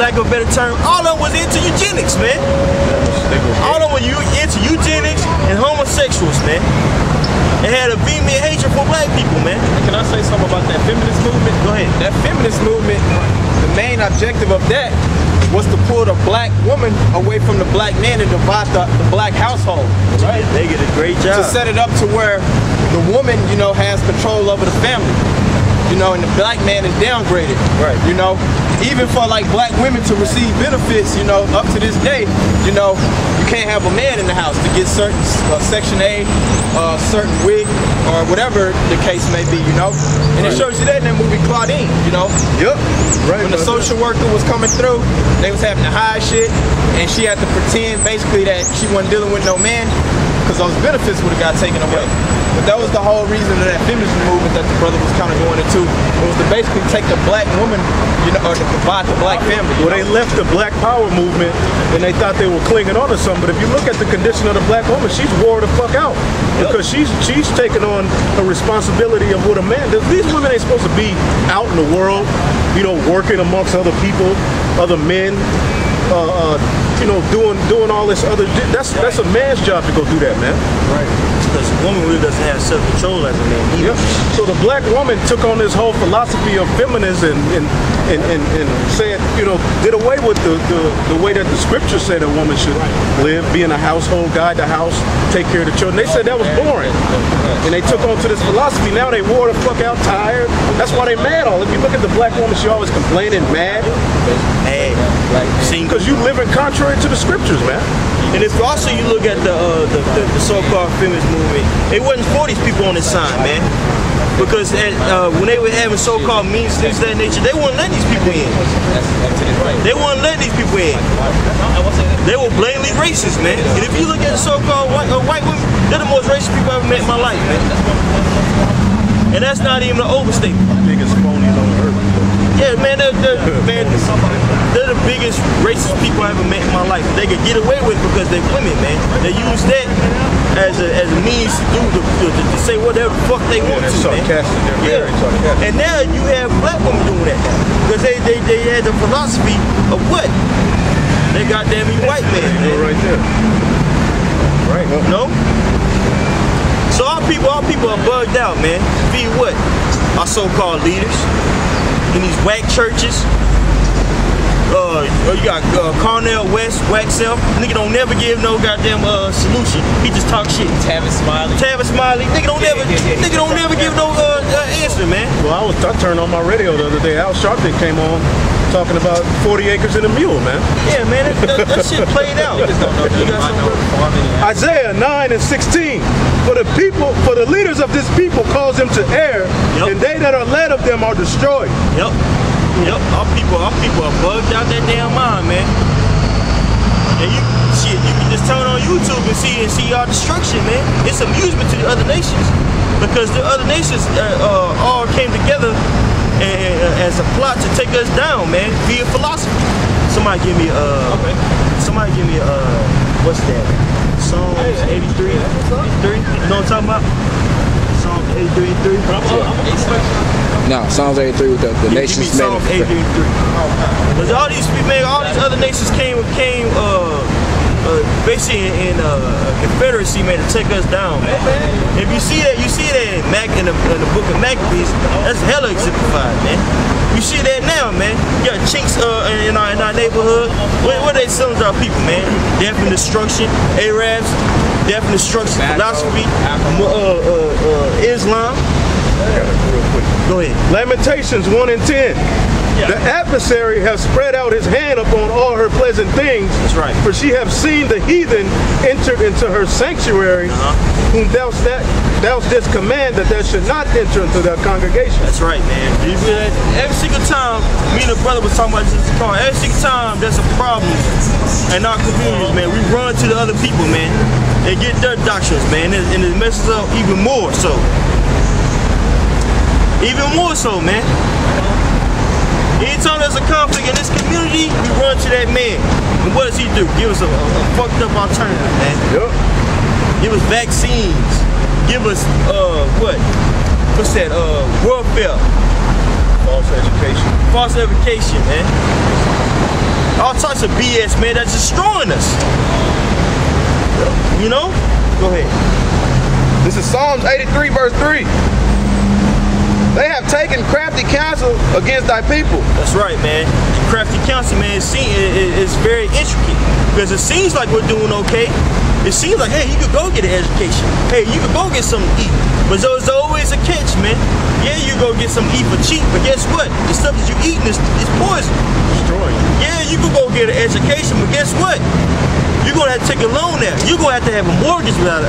lack of a better term, all of them was into eugenics, man. All of them were into eugenics and homosexuals, man. They had a vehement hatred for black people, man. Can I say something about that feminist movement? Go ahead. That feminist movement, the main objective of that was to pull the black woman away from the black man and divide the black household, right? They did a great job. To set it up to where the woman, you know, has control over the family. You know, and the black man is downgraded. Right. You know, even for like black women to receive benefits, you know, up to this day, you know, you can't have a man in the house to get certain Section A, certain wig, or whatever the case may be, you know. And it shows you that in that movie Claudine, you know. Yep. Right. When the social worker was coming through, they was having to hide shit, and she had to pretend basically that she wasn't dealing with no man, because those benefits would have got taken away. But that was the whole reason of that feminist movement that the brother was kind of going into. It was to basically take the black woman, you know, or to divide the black family. Well, they left the Black Power movement and they thought they were clinging on to something. But if you look at the condition of the black woman, she's wore the fuck out. Because she's taking on a responsibility of what a man does. These women ain't supposed to be out in the world, you know, working amongst other people, other men, you know, doing all this other. That's a man's job to go do that, man. Right. Because a woman really doesn't have self-control as a man either. Yep. So the black woman took on this whole philosophy of feminism and said, you know, did away with the way that the scripture said a woman should live, be in a household, guide the house, take care of the children. They said that was boring. And they took on to this philosophy. Now they wore the fuck out, tired. That's why they mad all. If you look at the black woman, she always complaining, mad. Mad. Because you living contrary to the scriptures, man. And if also you look at the so-called feminist movement, it wasn't for these people on this side, man. Because when they were having so-called meetings, things of that nature, they wouldn't let these people in. They wouldn't let these people in. They were blatantly racist, man. And if you look at the so-called white women, they're the most racist people I've ever met in my life, man. And that's not even an overstatement. Biggest phonies on earth. Yeah, man, they're the biggest racist people I ever met in my life. They could get away with it because they're women, man. They use that as a means to say whatever the fuck they want to, man. They're very sarcastic. And now you have black women doing that now. Because they had the philosophy of what? They goddamn you white man. Right there. Right. No? So our people are bugged out, man. Be what? Our so-called leaders in these whack churches. You got Cornel West, whack self. Nigga don't never give no goddamn solution. He just talk shit. Tavis Smiley. Nigga don't never give no answer, man. Well, I turned on my radio the other day. Al Sharpton came on talking about 40 acres and a mule, man. Yeah, man, that shit played out. Isaiah 9:16. For the leaders of this people cause them to err, and they that are led of them are destroyed. Yep. Our people are bugged out that damn mind, man. And you can just turn on YouTube and see our destruction, man. It's amusement to the other nations because the other nations all came together as a plot to take us down, man, via philosophy. Somebody give me what's that? Psalms 83. You know what I'm talking about? Psalms 83. No, Psalms 83 with the nations. Psalms 83. Because all these other nations came basically in confederacy, man, to take us down, man. If you see that in the book of Maccabees, that's hella exemplified, man. You see that now, man. You got chinks in our neighborhood. What are they selling to our people, man? Death and destruction, Arabs, death and destruction, philosophy, Islam. Real quick. Go ahead. Lamentations 1:10. The adversary has spread out his hand upon all her pleasant things. That's right. For she have seen the heathen entered into her sanctuary, whom thou didst command that they should not enter into their congregation. That's right, man. Every single time, me and the brother was talking about this in the car, every single time there's a problem in our communities, man, we run to the other people, man. They get their doctrines, man, and it messes up even more so. Even more so, man. Anytime there's a conflict in this community, we run to that man. And what does he do? Give us a fucked up alternative, man. Yep. Give us vaccines. Give us, what? What's that? Welfare. False education. False education, man. bunch of BS, man, that's destroying us. You know? Go ahead. This is Psalms 83, verse 3. They have taken crafty counsel against thy people. That's right, man. Crafty counsel, man, it's very intricate because it seems like we're doing okay. It seems like, hey, you could go get an education. Hey, you could go get something to eat. But there's always a catch, man. Yeah, you go get something to eat for cheap, but guess what? The stuff that you eating is poison. Destroying. Yeah, you could go get an education, but guess what? You're gonna have to take a loan now. You're gonna have to have a mortgage without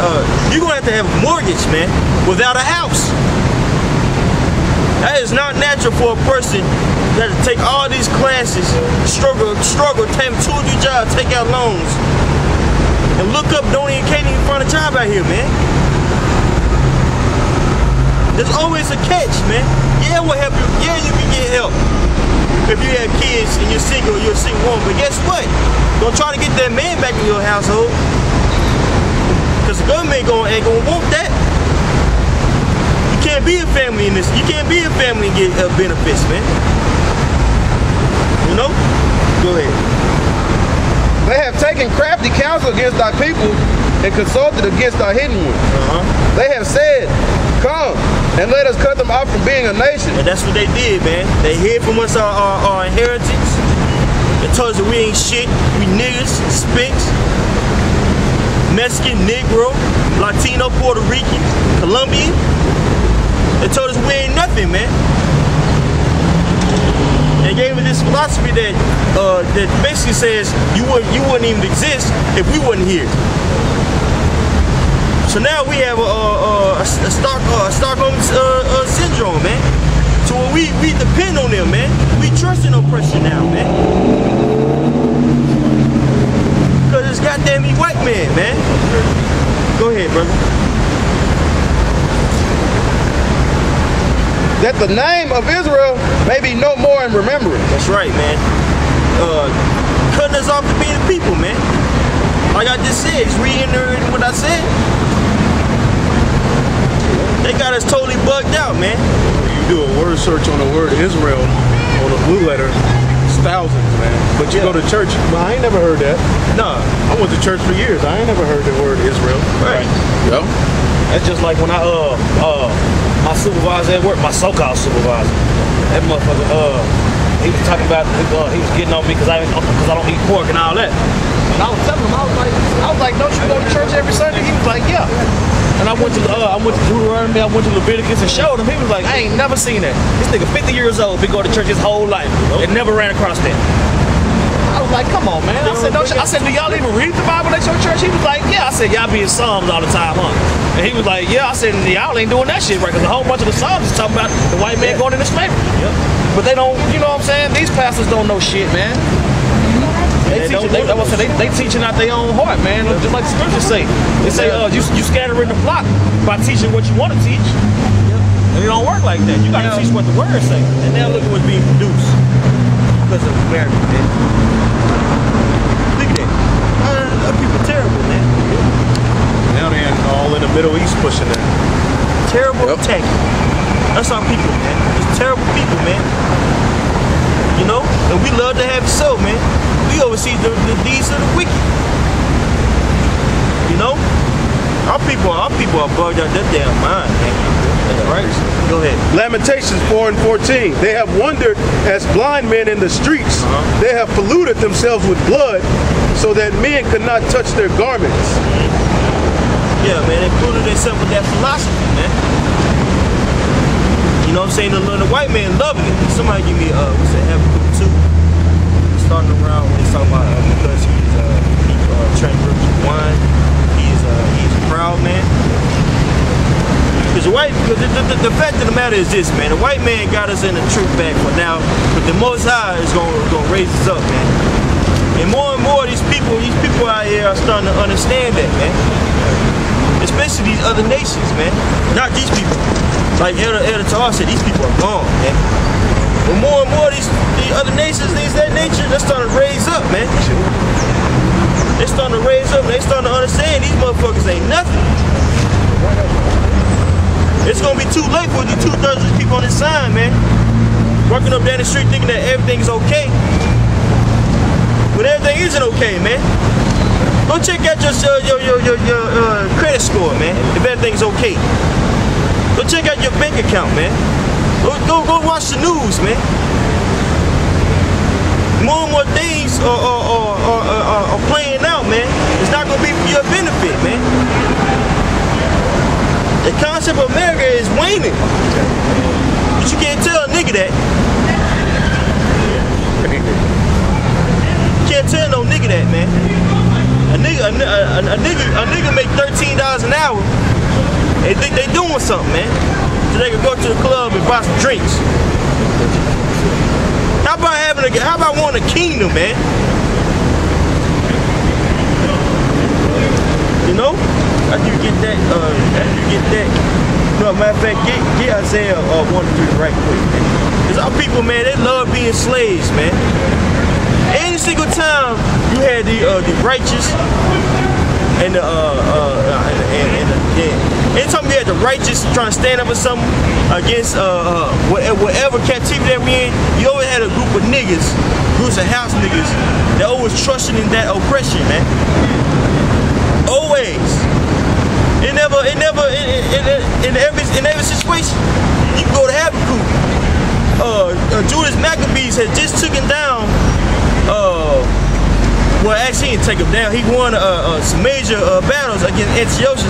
you're gonna have to have a mortgage, man, without a house. That is not natural for a person that to take all these classes, struggle, take 2 or 3 jobs, take out loans, and look up, can't even find a job out here, man. There's always a catch, man. Yeah, we'll help you. Yeah, you can get help if you have kids and you're single woman. But guess what? Don't try to get that man back in your household, because the government ain't gonna want that. You can't be a family in this. You can't be a family and get benefits, man. You know? Go ahead. They have taken crafty counsel against thy people and consulted against thy hidden ones. They have said, come and let us cut them off from being a nation. And that's what they did, man. They hid from us our inheritance. They told us that we ain't shit. We niggas, spinks, Mexican, Negro, Latino, Puerto Rican, Colombian. They told us we ain't nothing, man. They gave us this philosophy that basically says you wouldn't even exist if we wasn't here. So now we have a Stockholm syndrome, man. So we depend on them, man. We trust in oppression now, man. Because it's goddamn white man, man. Go ahead, brother. That the name of Israel may be no more in remembrance. That's right, man. Cutting us off to being the people, man. Like I just said, it's reiterating what I said. They got us totally bugged out, man. You do a word search on the word Israel on a blue letter, it's thousands, man. But you go to church, well, I ain't never heard that. Nah. I went to church for years. I ain't never heard the word Israel. Right. Yo. That's just like when I my supervisor at work, my so-called supervisor, that motherfucker, he was talking about he was getting on me because I don't eat pork and all that. And I was telling him, I was like, don't you go to church every Sunday? He was like, yeah. And I went to Deuteronomy, I went to Leviticus and showed him. He was like, I ain't never seen that. This nigga 50 years old, been going to church his whole life and never ran across that. I was like, come on, man. I said, do y'all even read the Bible at your church? He was like, yeah. I said, y'all be in Psalms all the time, huh? And he was like, yeah. I said, y'all ain't doing that shit right, because a whole bunch of the Psalms is talking about the white man going into slavery. Yep. But they don't, you know what I'm saying? These pastors don't know shit, man. They teaching out their own heart, man. Just like the scriptures say. They say, you scattering the flock by teaching what you want to teach. And it don't work like that. You gotta teach what the words say. And now look at what's being produced because of America, man. Look at that. People terrible, man. Now they're all in the Middle East pushing that. Terrible attack. That's our people, man. It's terrible people, man. You know? And we love to have it so, man. We oversee the deeds of the wicked. You know? Our people are bugged out their damn mind, man. Right? Go ahead. Lamentations 4 and 14. They have wandered as blind men in the streets. They have polluted themselves with blood so that men could not touch their garments. Yeah, man, they polluted themselves with that philosophy, man. You know what I'm saying? The white man loving it. Somebody give me what's that, Habakkuk 2. Starting around when he's talking about because he's treacherous wine. He's a proud man. Because the fact of the matter is this, man. The white man got us in the truth back for now, but the Most High is gonna raise us up, man. And more these people out here are starting to understand that, man. Especially these other nations, man. Not these people. Like Elder Tar said, these people are gone, man. But more and more these other nations, things of that nature, they're starting to raise up, man. They're starting to raise up, and they're starting to understand these motherfuckers ain't nothing. It's gonna be too late for the 2/3 of the people on this side, man. Working up down the street thinking that everything's okay. When everything isn't okay, man. Go check out your credit score, man. If everything's okay. Go check out your bank account, man. Go watch the news, man. More and more things are playing out, man. It's not gonna be for your benefit, man. The concept of America is waning. But you can't tell a nigga that. You can't tell no nigga that, man. A nigga make $13 an hour. They think they doing something, man. So they can go to the club and buy some drinks. How about wanting a kingdom, man? You know? After you get that, no, matter of fact, get Isaiah 1-3 right quick, man. Cause our people, man, they love being slaves, man. Any single time you had the righteous and anytime you had the righteous trying to stand up for something against whatever captivity that we in, you always had a group of niggas, groups of house niggas that always trusting in that oppression, man. Always. In every situation, you can go to Habakkuk. Judas Maccabees had just taken down. Well, actually, he didn't take him down. He won some major battles against Antiochus.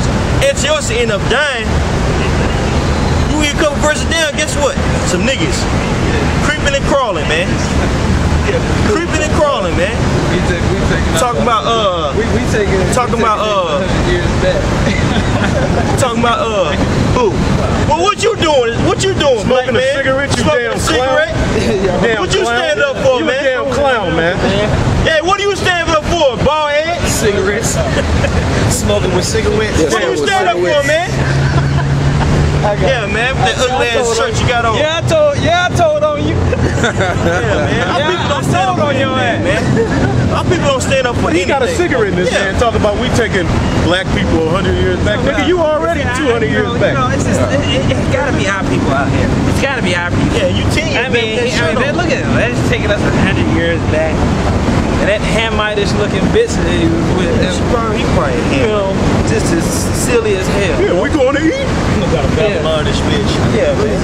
Antiochus ended up dying. You hear a couple verses down, guess what? Some niggas. Creeping and crawling, man. Creeping and crawling, man. Talking about who? Well, what you doing? What you doing, Smoking black a cigarette, you Smoking damn a cigarette? Damn What you clown. stand up for, You man? a damn clown, man. Yeah, what do you stand up for, bald head? Cigarettes. Smoking with cigarettes. Yes, What do you stand up for, man? Yeah, man, with that ugly ass shirt you got on. Yeah, I told on you. Yeah, man. Our people don't stand up for your ass, man. Our people don't stand up for He anything. got a cigarette in his hand talking about we taking black people 100 years back. Nigga, you already 200 years back. It's just, it's gotta be our people out here. It's gotta be our people. Yeah, you 10 years I mean, back. look at them. That's taking us 100 years back. And that Hamite-ish looking bitch, He crying you here. know, just as silly as hell. Yeah, we going to eat. Babylon this bitch. Yeah, man.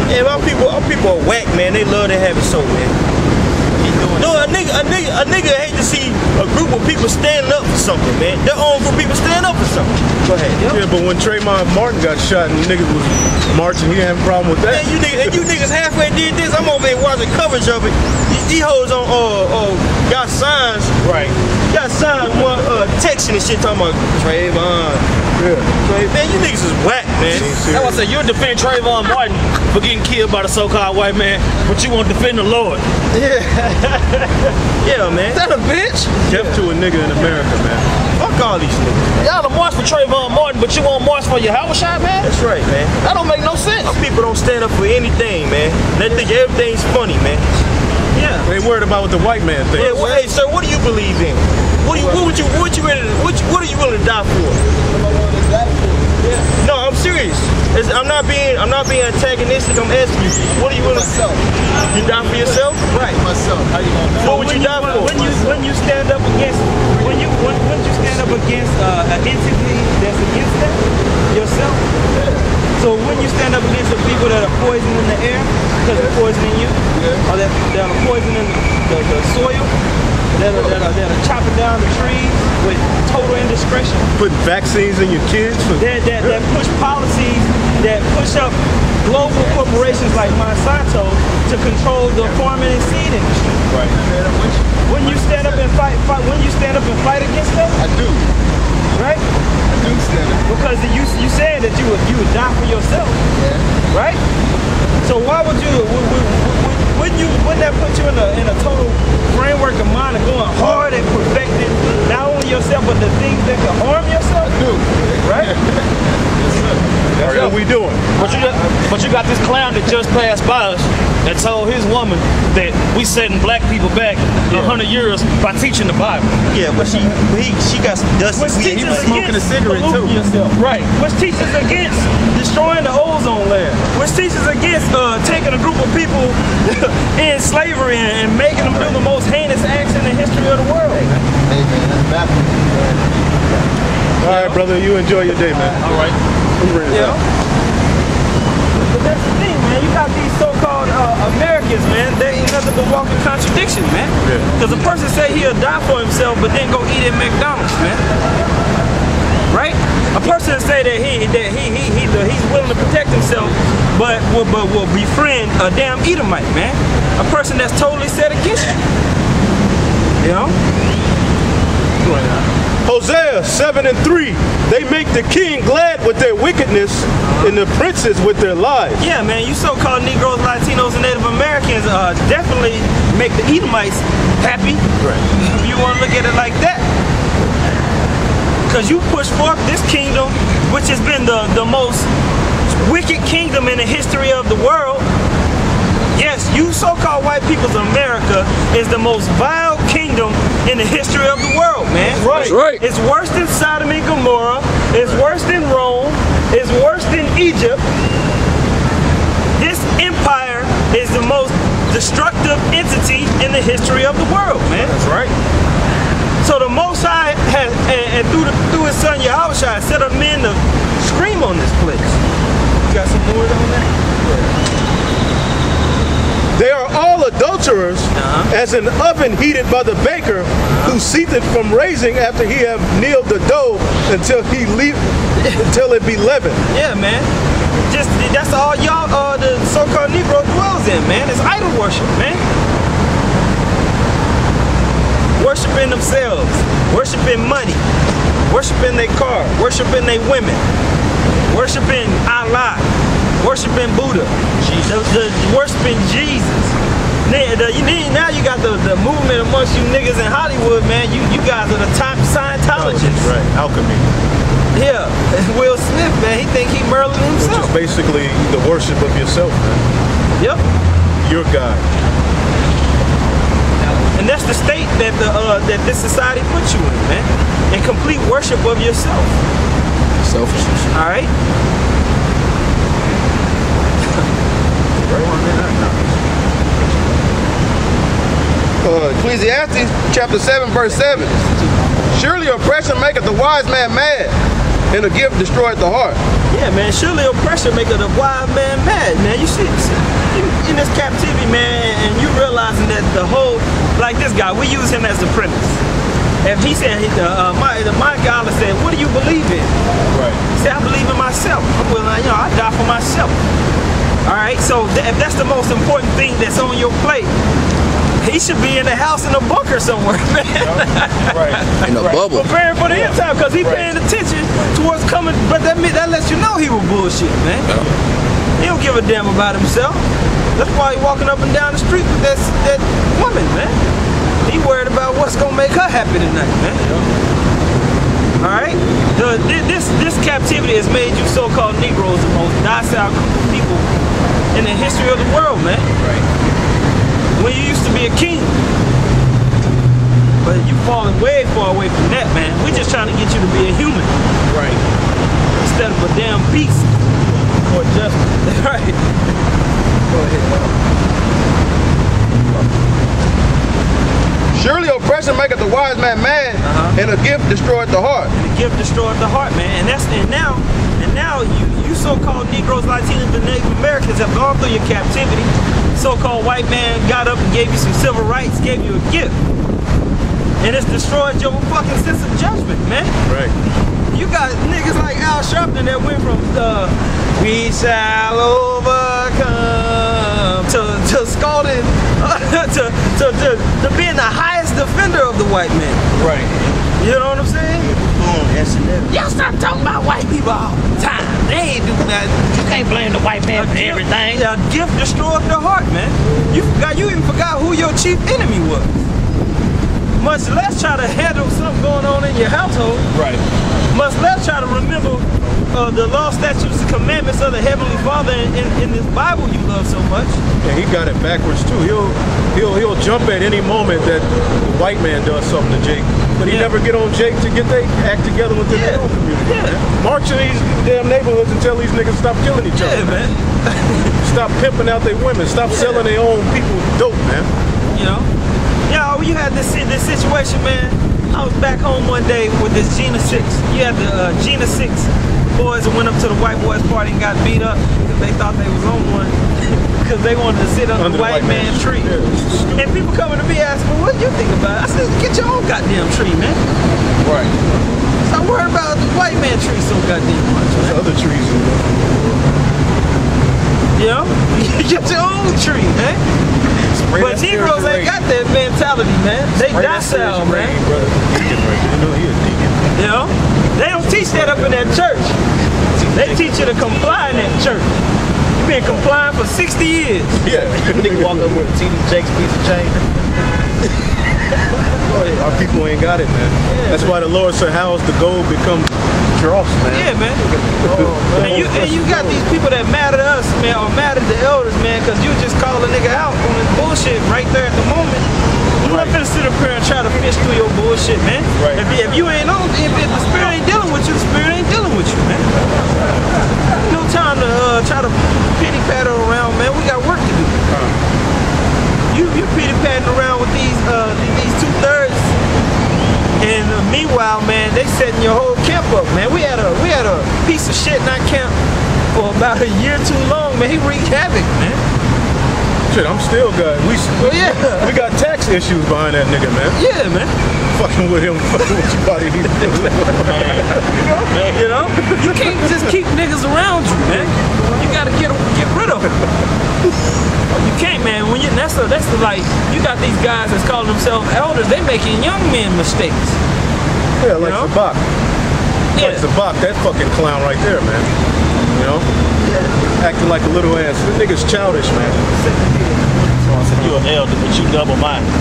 Yeah, our people are whack, man. They love to have it so, man. No, a nigga hate to see a group of people standing up for something, man. Their own group of people stand up for something. Go ahead. Yeah, but when Trayvon Martin got shot and niggas was marching, he didn't have a problem with that. Man, you niggas halfway did this. I'm over here watching coverage of it. These hoes on got signs. Right. Got signs, one texting and shit talking about Trayvon. Yeah. Man, you niggas is whack, man. That's why I say you'll defend Trayvon Martin for getting killed by the so-called white man, but you won't defend the Lord. Yeah, man. That a bitch? Kept to a nigga in America, man. Fuck all these niggas. Y'all done march for Trayvon Martin, but you won't march for your Howard shot, man? That's right, man. That don't make no sense. Our people don't stand up for anything, man. They think everything's funny, man. Yeah. They worried about what the white man thinks. Yeah, well, hey, sir, what do you believe in? What are you willing to die for? No, I'm serious. I'm not being antagonistic. I'm asking you, what are you willing to? You die for yourself? Right, myself. How you gonna What would you die for? When you stand up against when you stand up against an entity that's against that yourself. So when you stand up against the people that are poisoning the air because they're poisoning you, or that are poisoning the soil, that are chopping down the trees with total indiscretion, Putting vaccines in your kids. that push policies that push up global corporations like Monsanto to control the farming and seed industry. Right. When you stand up and fight against that, I do. right? I do stand up. Because you said that you would die for yourself, right? So why would you? Wouldn't that put you in a total framework of mind of going hard at perfecting not only yourself but the things that can harm yourself? I do. Right? That's what we doing. But you got this clown that just passed by us that told his woman that we setting black people back 100 years by teaching the Bible. Yeah, but she got some dust. Which We- teaches was smoking against a cigarette, polluting too. yourself. Right. Which teaches against destroying the ozone layer. Which teaches against taking a group of people in slavery and making them do the most heinous acts in the history of the world. right, brother. You enjoy your day, man. All right. Yeah. But that's the thing, man. You got these so-called Americans, man. They ain't nothing but walking contradiction, man. Because a person say he'll die for himself, but then go eat at McDonald's, man. Right? A person say that he's willing to protect himself, but will befriend a damn Edomite, man. A person that's totally set against you. You know? Hosea 7:3. They make the king glad with their wickedness and the princes with their lies. Yeah, man, you so-called Negroes, Latinos, and Native Americans definitely make the Edomites happy. Right. If you want to look at it like that. Because you push forth this kingdom, which has been the most wicked kingdom in the history of the world. Yes, you so-called white people's America is the most vile kingdom in the history of the world, man. Right. Right. It's worse than Sodom and Gomorrah. It's worse than Rome. It's worse than Egypt. This empire is the most destructive entity in the history of the world, man. That's right. So the Most High has, and through his son Yahushua, set up men to scream on this place. You got some more on that? They are all adulterers, as an oven heated by the baker, who ceaseth from raising after he have kneaded the dough until it be leavened. Yeah, man. Just that's all y'all, the so-called Negro dwells in, man. It's idol worship, man. Worshiping themselves, worshiping money, worshiping their car, worshiping their women, worshiping Allah, worshiping Buddha, worshiping Jesus. Now you got the movement amongst you niggas in Hollywood, man. You guys are the top Scientologists. Right, alchemy. Yeah, Will Smith, man, he think he Merlin Which himself. is basically the worship of yourself, man. Yep. Your God. And that's the state that that this society puts you in, man. In complete worship of yourself. Selfishness. All right. Ecclesiastes chapter 7 verse 7. Surely oppression maketh the wise man mad, and a gift destroyeth the heart. Yeah, man. Surely oppression maketh the wild man mad, man. You see you in this captivity, man, and you realizing that the whole, like this guy, we use him as the premise. If he said, my God said, what do you believe in? Right. He said, I believe in myself. I'm willing, I die for myself. All right, so if that's the most important thing that's on your plate, he should be in a house in a bunker somewhere, man. Right. In a bubble. Preparing for the end time, because he paying attention towards coming, but that lets you know he was bullshit, man. He don't give a damn about himself. That's why he walking up and down the street with that woman, man. He worried about what's gonna make her happy tonight, man. All right, this captivity has made you so-called Negroes the most docile group of people in the history of the world, man. Right. When you used to be a king, but you falling way far away from that, man. We just trying to get you to be a human, Right. instead of a damn beast. Or justice. Right. Go ahead. Surely oppression maketh the wise man mad, and a gift destroyeth the heart. The gift destroyed the heart, man. And now you so-called Negroes, Latinos, and Native Americans have gone through your captivity. So-called white man got up and gave you some civil rights, gave you a gift. And it's destroyed your fucking sense of judgment, man. Right. You got niggas like Al Sharpton that went from we shall overcome to scalding to being the highest defender of the white man. Right. You know what I'm saying? Y'all stop talking about white people all the time. They ain't do nothing. You can't blame the white man for everything. A gift destroyed the heart, man. You even forgot who your chief enemy was. Much less try to handle something going on in your household. Right. Much less try to remember the law, statutes, and commandments of the Heavenly Father in this Bible you love so much. And he got it backwards too. He'll jump at any moment that the white man does something to Jake, but he never get on Jake to get they act together within their own community. Man. March in these damn neighborhoods and tell these niggas stop killing each other. Yeah, man. Stop pimping out their women. Stop selling their own people dope, man. You know, you had this situation, man. I was back home one day with this Gina 6. You had the Gina 6 boys that went up to the white boys party and got beat up because they thought they was on one because they wanted to sit under the white man's tree. Yeah. And people coming to me asking me, what do you think about it? I said, get your own goddamn tree, man. Right. Stop worrying about the white man tree so goddamn much, man. Other trees in there. You know? Get your own tree, man. But Negroes ain't got that mentality, man. They docile, man. You know? They don't teach that up in that church. They teach you to comply in that church. You've been complying for 60 years. Yeah. Nigga walk up with a TD Jakes piece of chain. Our people ain't got it, man. Yeah, that's why the Lord said, how's the gold become dross, man? Yeah, man. And you got these people that mad at us, man, or mad at the elders, man, because you just call a nigga out on this bullshit right there at the moment. I'm not finna sit up here and try to fish through your bullshit, man. Right. If you ain't on, if the spirit ain't dealing with you, the spirit ain't dealing with you, man. No time to try to pity patter around, man. We got work to do. You pity patting around with these 2/3, and meanwhile, man, they setting your whole camp up, man. We had a piece of shit in our camp for about a year too long, man. He wreaked havoc, man. Shit, I'm still good. We got tax issues behind that nigga, man. Yeah, man. Fucking with him, fucking with your body. You know? You can't just keep niggas around you, man. You gotta get rid of them. You can't, man. When that's like, you got these guys that's calling themselves elders, they making young men mistakes. Yeah, like Zabak. Yeah. Like Zabak, that fucking clown right there, man. You know? Yeah. Acting like a little ass. This nigga's childish, man. So I said, you're an elder, but you double-minded.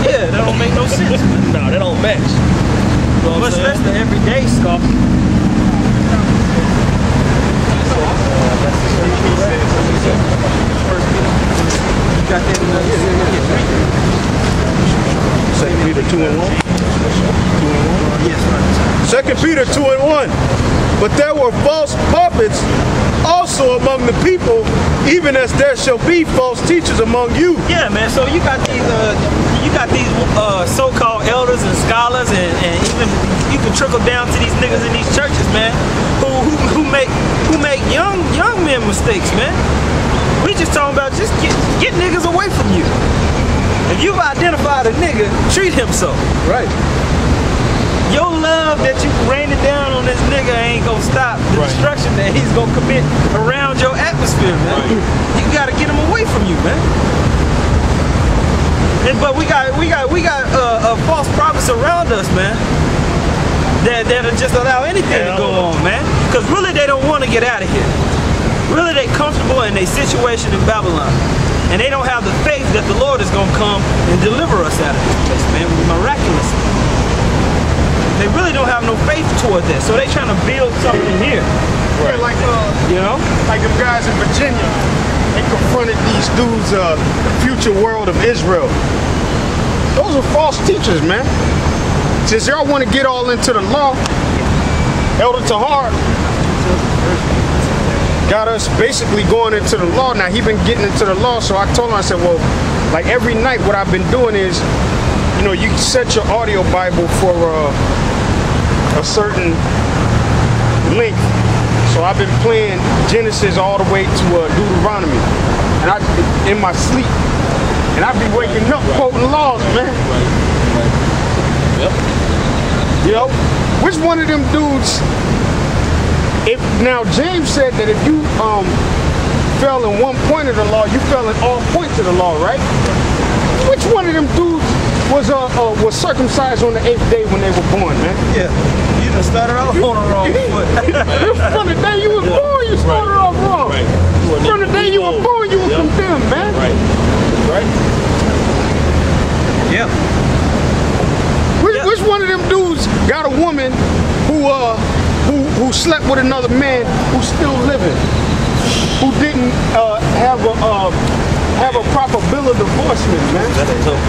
Yeah, that don't make no sense. No, that don't match. You know What's that's the everyday scoff? Got that in Second Peter 2:1. Yes, Second Peter 2:1. But there were false prophets also among the people, even as there shall be false teachers among you. yeah, man. So you got these so-called elders and scholars, and even you can trickle down to these niggas in these churches, man, who make young men mistakes, man. We just talking about just get niggas away from you. If you've identified a nigga, treat him so. Right. Your love that you raining down on this nigga ain't gonna stop the destruction that he's gonna commit around your atmosphere, man. Right. You gotta get him away from you, man. But we got false prophets around us, man. That'll just allow anything to go on, man. Because really they don't want to get out of here. Really they comfortable in their situation in Babylon. And they don't have the faith that the Lord is going to come and deliver us out of this place, man, miraculously. They really don't have no faith toward that. So they trying to build something here. Right. Like You know? like them guys in Virginia, they confronted these dudes, the future world of Israel. Those are false teachers, man. Since y'all want to get all into the law, Elder Tahar got us basically going into the law. Now he been getting into the law, so I told him, I said, well, like every night what I've been doing is, you know, you set your audio Bible for a certain length. So I've been playing Genesis all the way to Deuteronomy, and I in my sleep, and I be waking up quoting laws, man. Yep. You know, which one of them dudes? If now James said that if you fell in one point of the law, you fell in all points of the law, right? Which one of them dudes was circumcised on the 8th day when they were born, man? Yeah. You done started off on the wrong foot. From the day you was born, you started off wrong. Right. From the day you were born, you were condemned, man. Right. Right. Yeah. Which one of them dudes got a woman who slept with another man who's still living, who didn't have a proper bill of divorcement, man? That's tough.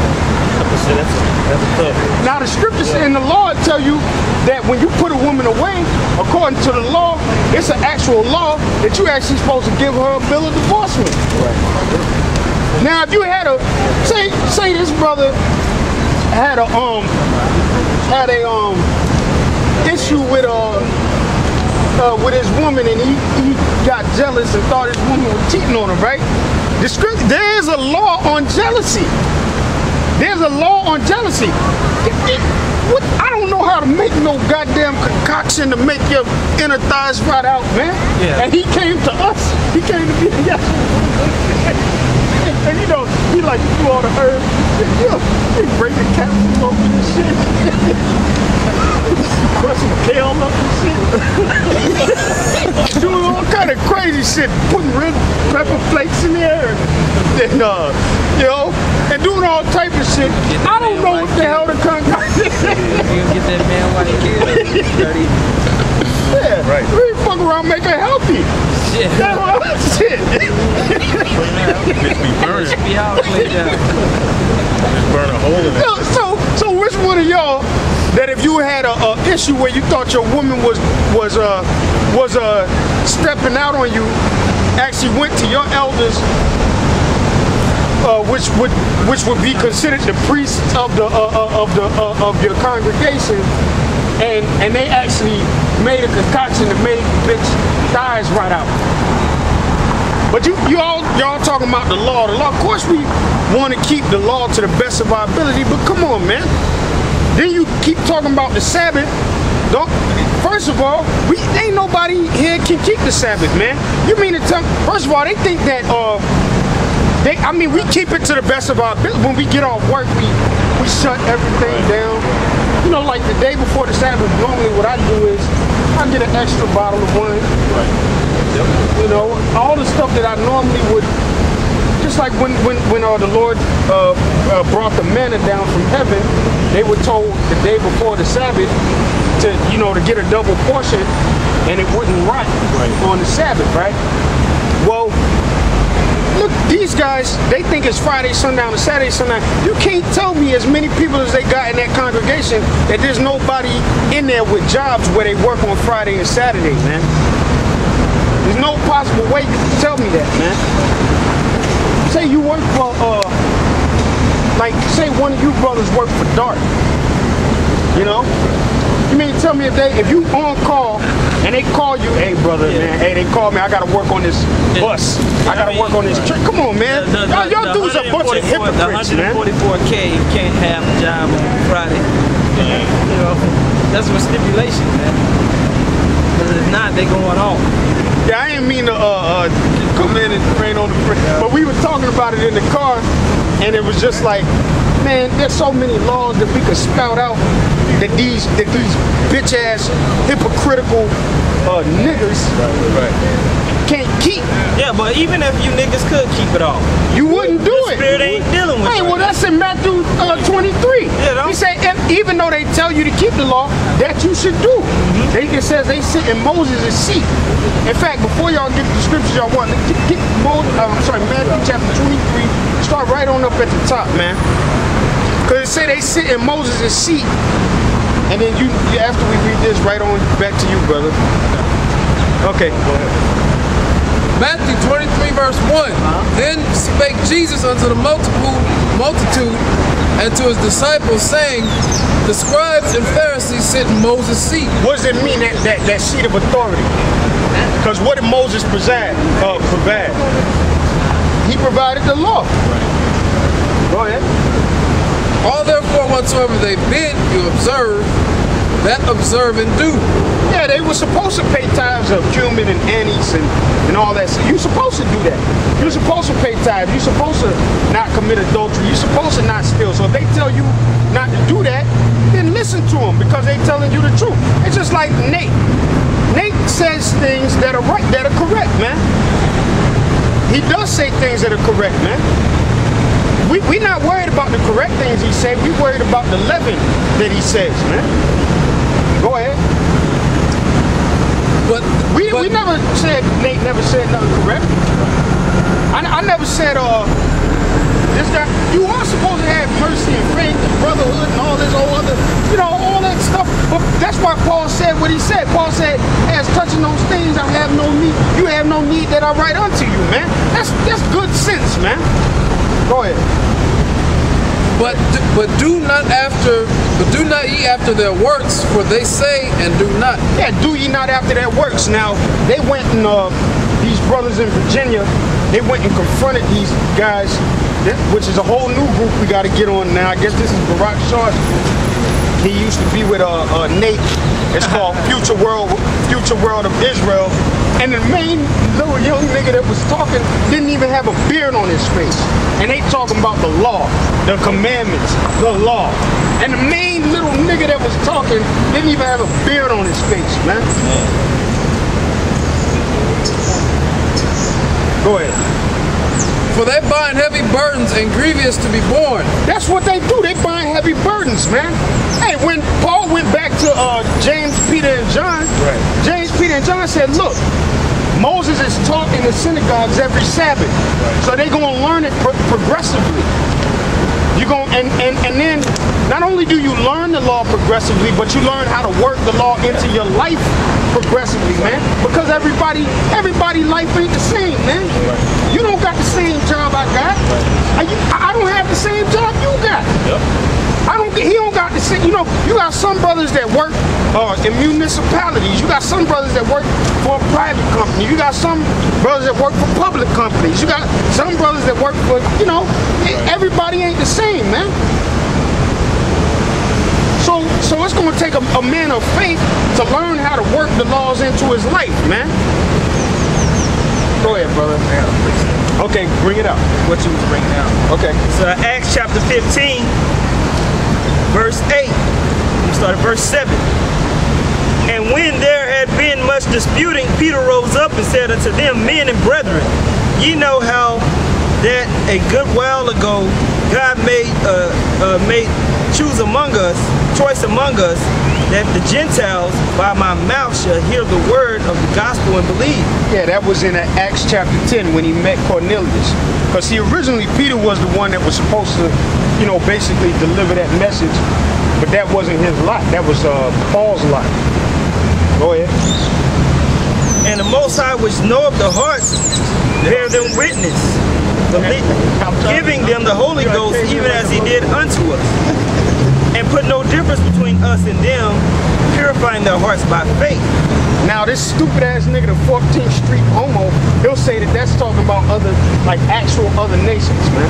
That's tough. Now the scriptures in the law tell you that when you put a woman away, according to the law, it's an actual law that you actually supposed to give her a bill of divorcement. Right. Now if you had say this brother had a issue with his woman, and he got jealous and thought his woman was cheating on him, right? There is a law on jealousy. There's a law on jealousy. I don't know how to make no goddamn concoction to make your inner thighs rot out, man. Yeah. And he came to us. He came to me. Yeah. And you know, he like do all the herbs. He break the capsules open and shit. Crush some kale up and shit. Doing all kind of crazy shit. Putting red pepper flakes in there. And you know, and doing all type of shit. I don't know what the hell the concoction is. You get that man while he killed. Yeah, right. We fuck around, make her healthy. Shit. Shit. Bitch be burning. Be out, play down. Just burn a hole in it. So which one of y'all that if you had a issue where you thought your woman was stepping out on you, actually went to your elders, which would be considered the priests of your congregation, and they actually made a concoction that made bitch thighs right out. But y'all talking about the law. The law, of course we want to keep the law to the best of our ability, but come on, man. Then you keep talking about the Sabbath. First of all, ain't nobody here can keep the Sabbath, man. You mean to tell? First of all, they think that we keep it to the best of our ability. When we get off work, we shut everything down. You know, like the day before the Sabbath, normally what I do is I get an extra bottle of wine. Right. Yep. You know, all the stuff that I normally would, just like when the Lord brought the manna down from heaven, they were told the day before the Sabbath to get a double portion, and it wouldn't rot on the Sabbath, right? Well, look, these guys, they think it's Friday sundown to Saturday sundown. You can't tell me as many people as they got in that congregation that there's nobody in there with jobs where they work on Friday and Saturday, man. There's no possible way you can tell me that, man. Say you work for, say one of you brothers work for DART, you know? You mean tell me if you on call and they call you, hey brother, man, hey, they call me, I gotta work on this bus, I gotta work on this trip. Come on, man. Y'all dudes a bunch of hypocrites, man. The 144K can't have a job on Friday. You know, that's a stipulation, man. Because if not, they going on. Yeah, I didn't mean to come in and rain on the bridge, but we were talking about it in the car, and it was just like, man, there's so many laws that we could spout out that these bitch ass hypocritical niggas can't keep. Yeah, but even if you niggas could keep it all, you wouldn't do it. Spirit ain't dealing with it. Hey, well, that's in Matthew 23. Yeah, he said, even though they tell you to keep the law, that you should do. It says they sit in Moses' seat. In fact, before y'all get the scriptures y'all want, get Matthew chapter 23. Start right on up at the top, man. Because it say they sit in Moses' seat. And then you after we read this, right on back to you, brother. Okay, go ahead. Matthew 23 verse 1. Then spake Jesus unto the multitude and to his disciples, saying, the scribes and Pharisees sit in Moses' seat. What does it mean, that seat of authority? Because what did Moses provide? He provided the law. Go ahead. All therefore whatsoever they bid you observe, that observe and do. Yeah, they were supposed to pay tithes of cumin and anise and all that. So you're supposed to do that. You're supposed to pay tithes. You're supposed to not commit adultery. You're supposed to not steal. So if they tell you not to do that, then listen to them because they're telling you the truth. It's just like Nate. Nate says things that are right, that are correct, man. He does say things that are correct, man. We're not worried about the correct things he said. We're worried about the leaven that he says, man. Go ahead. But we never said, Nate never said nothing correct. I never said, this guy, you are supposed to have mercy and faith and brotherhood and all this old other, all that stuff. But that's why Paul said what he said. Paul said, as touching those things, I have no need. You have no need that I write unto you, man. That's good sense, man. Go ahead. But do not ye after their works, for they say and do not. Yeah, do ye not after their works. Now, they went and, these brothers in Virginia, they went and confronted these guys, which is a whole new group we got to get on now. I guess this is Barack Shaw's group. He used to be with Nate. It's called Future World of Israel. And the main little young nigga that was talking didn't even have a beard on his face. And they talking about the law, the commandments, the law. And the main little nigga that was talking didn't even have a beard on his face, man. Go ahead. For they bind heavy burdens and grievous to be borne. That's what they do. They bind heavy burdens, man. Hey, when Paul went back to James, Peter, and John, James, Peter, and John said, look, Moses is taught in the synagogues every Sabbath. So they're going to learn it progressively. You're going, and then not only do you learn the law progressively, but you learn how to work the law into your life progressively, man. Because everybody life ain't the same, man. You don't got the same job I got. I don't have the same job you got. He don't got the same, you know, you got some brothers that work in municipalities. You got some brothers that work for a private company. You got some brothers that work for public companies. You got some brothers that work for, you know, everybody ain't the same, man. So it's going to take a man of faith to learn how to work the laws into his life, man. Go ahead, brother. Okay, bring it out. What you was bringing out. Okay. So Acts chapter 15, verse 8. We start at verse 7. And when there had been much disputing, Peter rose up and said unto them, Men and brethren, ye know how that a good while ago God made choice among us, that the Gentiles by my mouth shall hear the word of the gospel and believe. Yeah, that was in Acts chapter 10 when he met Cornelius. Because originally Peter was the one that was supposed to, you know, basically deliver that message. But that wasn't his lot. That was Paul's lot. Go ahead. And the Most High, which knoweth the hearts, bear them witness, giving them the Holy Ghost, even as he did unto us. And put no difference between us and them, purifying their hearts by faith. Now this stupid ass nigga, the 14th Street homo, he'll say that that's talking about other, like actual other nations, man.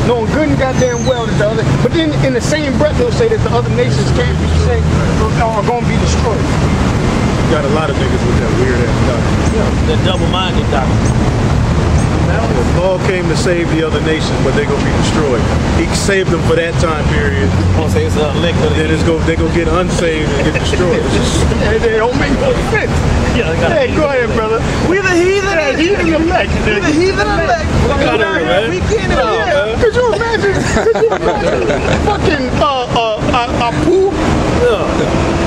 Knowing good and goddamn well that the other, but then in the same breath he'll say that the other nations can't be saved or are going to be destroyed. You got a lot of niggas with that weird ass doctrine. The double-minded doctrine. Paul came to save the other nations, but they're gonna be destroyed. He saved them for that time period. I'm gonna say it's a lick. Then they're gonna get unsaved and get destroyed. They don't make no sense. Hey, go ahead, brother. We the heathen. Heathen elect. We the heathen elect. We can't even. Could you imagine? Fucking Apu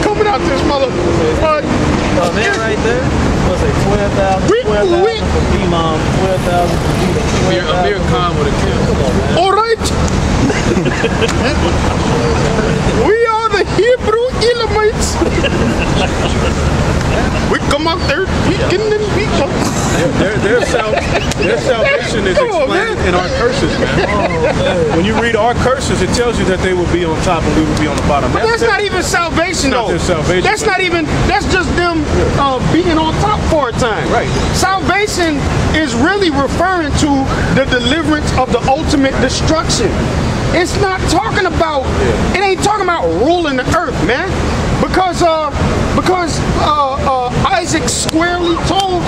coming out this mother. That right there. What's it? 12,000. 12,000 for Imam. 12,000 for Amir Khan would have killed. All right. We are the Hebrew Elamites. We come out there beating and beating. Their salvation is explained in our curses, man. When you read our curses, it tells you that they will be on top and we will be on the bottom. But that's not even salvation, though. Salvation, that's not even. That's just them being on top for a time. Right. Salvation is really referring to the deliverance of the ultimate destruction. It's not talking about. It ain't talking about ruling the earth, man. Because Isaac squarely told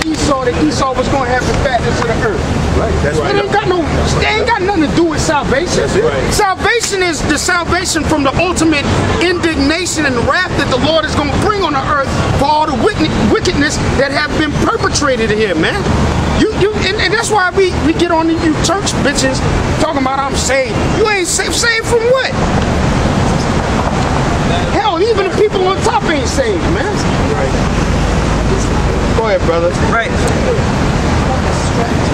Esau that Esau was going to have the fatness of the earth. Right. That's right. It ain't got nothing to do with salvation. Right. Salvation is the salvation from the ultimate indignation and wrath that the Lord is going to bring on the earth for all the wickedness that have been perpetrated here, man. And that's why we get on you church bitches talking about I'm saved. You ain't saved. Saved from what? Hell, even the people on top ain't saved, man. Right. Go ahead, brother. Right.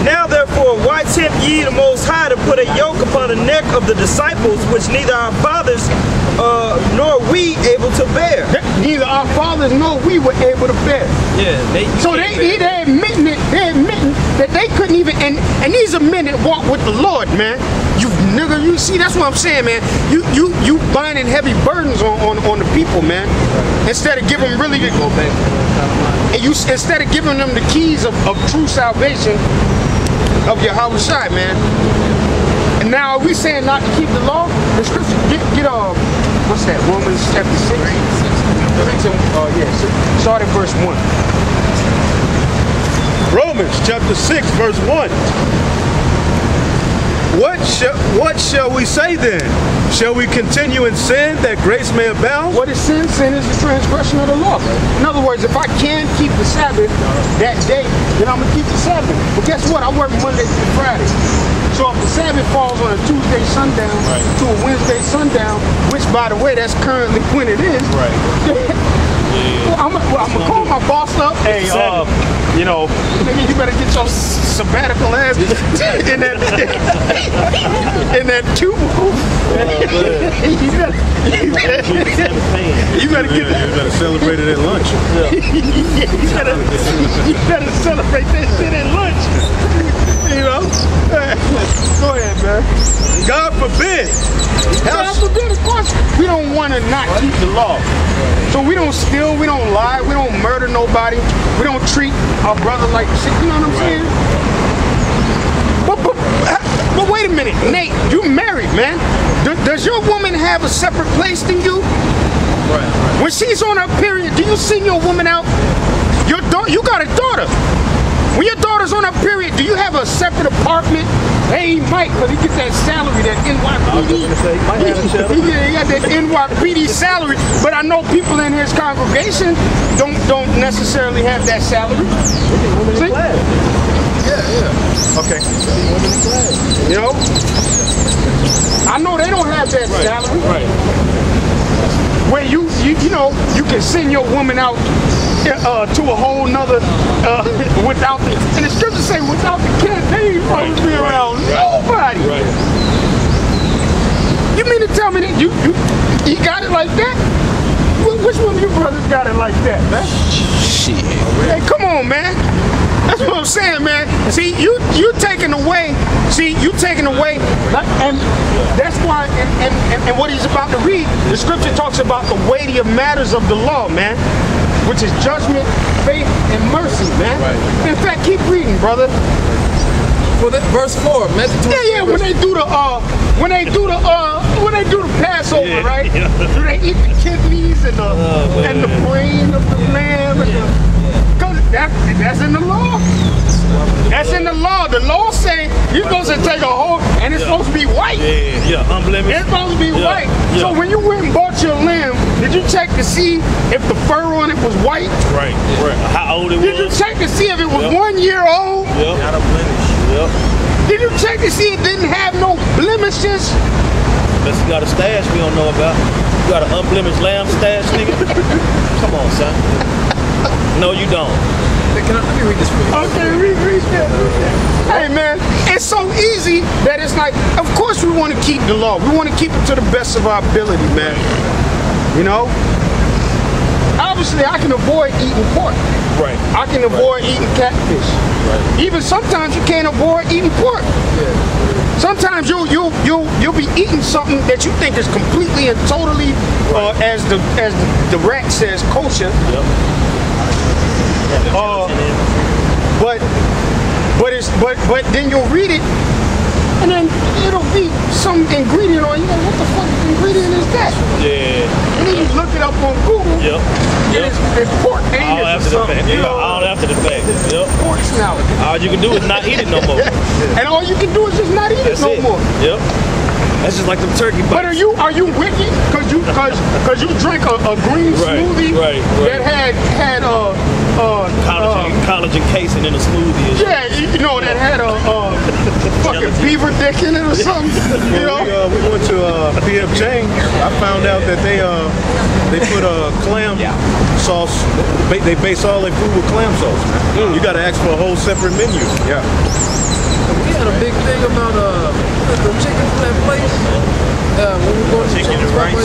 Now therefore, why tempt ye the Most High to put a yoke upon the neck of the disciples, which neither our fathers nor we able to bear? Neither our fathers nor we were able to bear. Yeah. They're admitting it. They're admitting that they couldn't even, and these are men that walk with the Lord, man. You nigga, you see, that's what I'm saying, man. You binding heavy burdens on the people, man. Instead of giving really the, and you instead of giving them the keys of true salvation of Yahushua, man. And now are we saying not to keep the law? The scripture get what's that? Romans chapter 6. Start at verse 1. Romans chapter 6, verse 1. What shall we say then? Shall we continue in sin that grace may abound? What is sin? Sin is the transgression of the law. In other words, if I can keep the Sabbath that day, then I'm going to keep the Sabbath. But guess what? I work Monday through Friday. So if the Sabbath falls on a Tuesday sundown to a Wednesday sundown, which, by the way, that's currently when it is, I'm gonna call my boss up. Hey, you know, nigga, you better get your sabbatical ass in that cubicle. You better celebrate it at lunch. You better celebrate that shit at lunch. You know? Go ahead, man. God forbid. God forbid, of course. We don't want to not keep the law. So we don't steal, we don't lie, we don't murder nobody, we don't treat our brother like shit, you know what I'm saying? But wait a minute, Nate, you married, man. Does your woman have a separate place than you? When she's on her period, do you send your woman out? You got a daughter. When your daughter's on her period, do you have a separate apartment? Hey, Mike, because he gets that salary, that NYPD. He got that NYPD salary. But I know people in his congregation don't necessarily have that salary. See? Yeah. Okay. You know? I know they don't have that salary. Where you know, you can send your woman out to a whole nother without the, and the scriptures say without the cat, they ain't supposed to be around nobody. You mean to tell me that you got it like that? Which one of you brothers got it like that, man? Shit. Hey, come on, man. That's what I'm saying, man. See, you taking away. See, you taking away, and that's why. And what he's about to read, the scripture talks about the weightier matters of the law, man, which is judgment, faith, and mercy, man. In fact, keep reading, brother. Well, verse 4. Yeah. When they do the Passover, right? Do they eat the kidneys and the brain of the lamb? Because that's in the law. That's in the law. The law say you're supposed to take a whole, and it's supposed to be white. Unblemished. It's supposed to be white. So when you went and bought your lamb, did you check to see if the fur on it was white? Right. How old it was? Did you check to see if it was 1 year old? Not a blemish. Did you check to see it didn't have no blemishes? Unless you got a stash we don't know about. You got an unblemished lamb stash, nigga? Come on, son. No, you don't. Let me read this for you. Okay, read that. Hey, man, it's so easy that it's like, of course we want to keep the law. We want to keep it to the best of our ability, man. You know? Obviously, I can avoid eating pork. Right. I can avoid eating catfish. Even sometimes you can't avoid eating pork. Sometimes you'll be eating something that you think is completely and totally, as the rat says, kosher. But then you'll read it, and then it'll be some ingredient on you. What the fuck ingredient is that? And then you look it up on Google. And it's pork anus or something. All after the fact. Pork salad. All you can do is not eat it no more. And all you can do is just not eat it no more. That's just like the turkey bites. But are you wicked? Cause you drink a green smoothie that had collagen casing in a smoothie. Yeah, you know that had a fucking beaver dick in it or something. You know? We went to PF Chang's. I found out that they put clam sauce. They base all their food with clam sauce. You got to ask for a whole separate menu. Yeah. We had a big thing about the chicken from that place. When we go to Chicken and rice.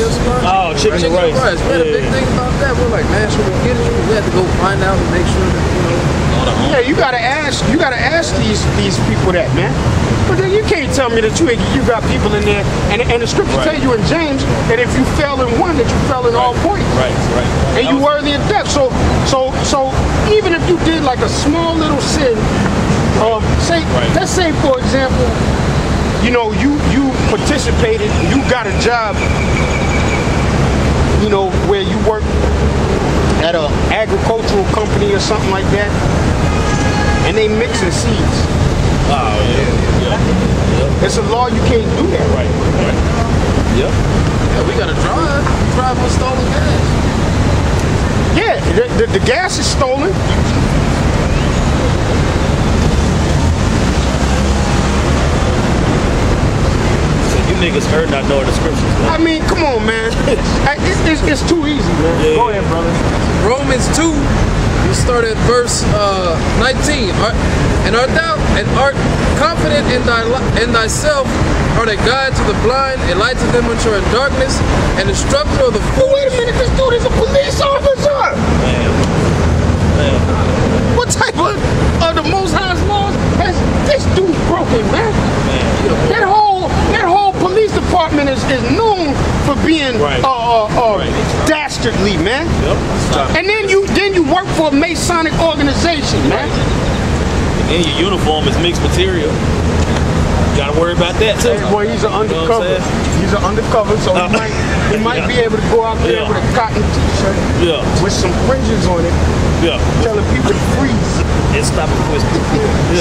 Chicken and rice. We had a big thing about that. We're like, man, should we get it? We had to go find out and make sure that, Yeah, you gotta ask these people that, man. But then you can't tell me that you got people in there, and the scripture tell you in James that if you fail in one, that you fail in all points. Right. And you worthy of death. So even if you did like a small little sin, let's say for example, you know, you participated, you got a job, you know, where you work at an agricultural company or something like that, and they mixing seeds. Oh yeah. It's a law, you can't do that. Right. Yep. Yeah, we gotta drive on stolen gas. Yeah, the gas is stolen. Niggas heard not knowing the scriptures. Man. I mean, come on, man. It's too easy, man. Yeah. Go ahead, brother. Romans 2, you start at verse 19. And art confident in thyself, art a guide to the blind, a light to them which are in darkness, and instructor of the foolish. Wait a minute, this dude is a police officer. Man. What type of the Most High's laws has this dude broken, man? That whole police department is known for being dastardly, man. Yep. And then you work for a Masonic organization, man. And your uniform is mixed material. Gotta worry about that too. Hey, boy, he's an undercover. He's an undercover, so he might be able to go out there with a cotton t-shirt with some fringes on it. Yeah. Telling people to freeze. And stopping whisking.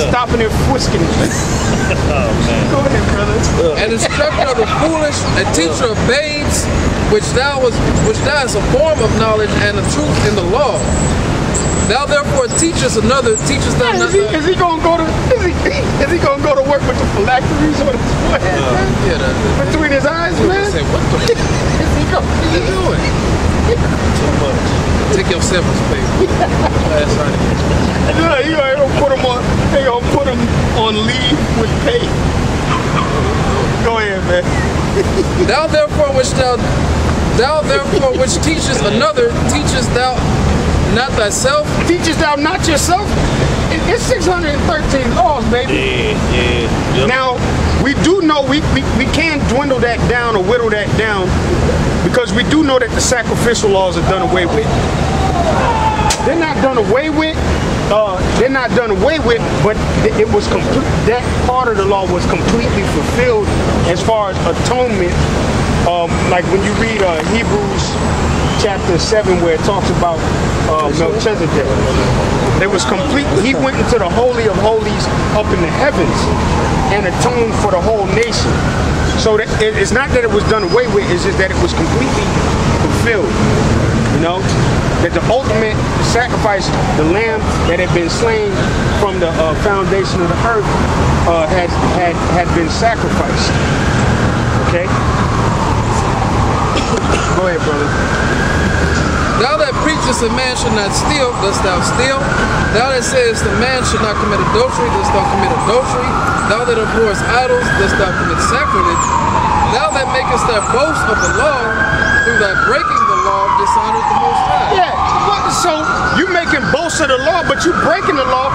Stopping and whisking. Oh man. Go ahead, brother. An instructor of the foolish, a teacher of babes, which thou is a form of knowledge and of truth in the law. Thou therefore teachest another, teachest thou not. Is he gonna go to work with the phylacteries on his forehead? Between his eyes, man? Say, what the What is he doing? Too much. Take your severance pay. Last night. You ain't gonna put him on. They gonna put him on leave with pay. Go ahead, man. Thou therefore which teachest another, teachest thou not thyself? Teachest thou not yourself? It's 613 laws, baby. Yeah. Yep. Now, we do know we can't dwindle that down or whittle that down, because we do know that the sacrificial laws are done away with. They're not done away with. But it was complete. That part of the law was completely fulfilled as far as atonement. Like when you read Hebrews chapter 7, where it talks about Melchizedek, it was complete. He went into the Holy of Holies up in the heavens and atoned for the whole nation. So that it's not that it was done away with; it's just that it was completely fulfilled. You know, that the ultimate sacrifice, the lamb that had been slain from the foundation of the earth, had been sacrificed. Okay. Go ahead, brother. Thou that preachest a man should not steal, dost thou steal? Thou that sayest a man should not commit adultery, dost thou commit adultery? Thou that abhorrest idols, dost thou commit sacrilege? Thou that makest thy boast of the law, through thy breaking the law, dishonoreth the Most High. Yeah. So you making boast of the law, but you breaking the law.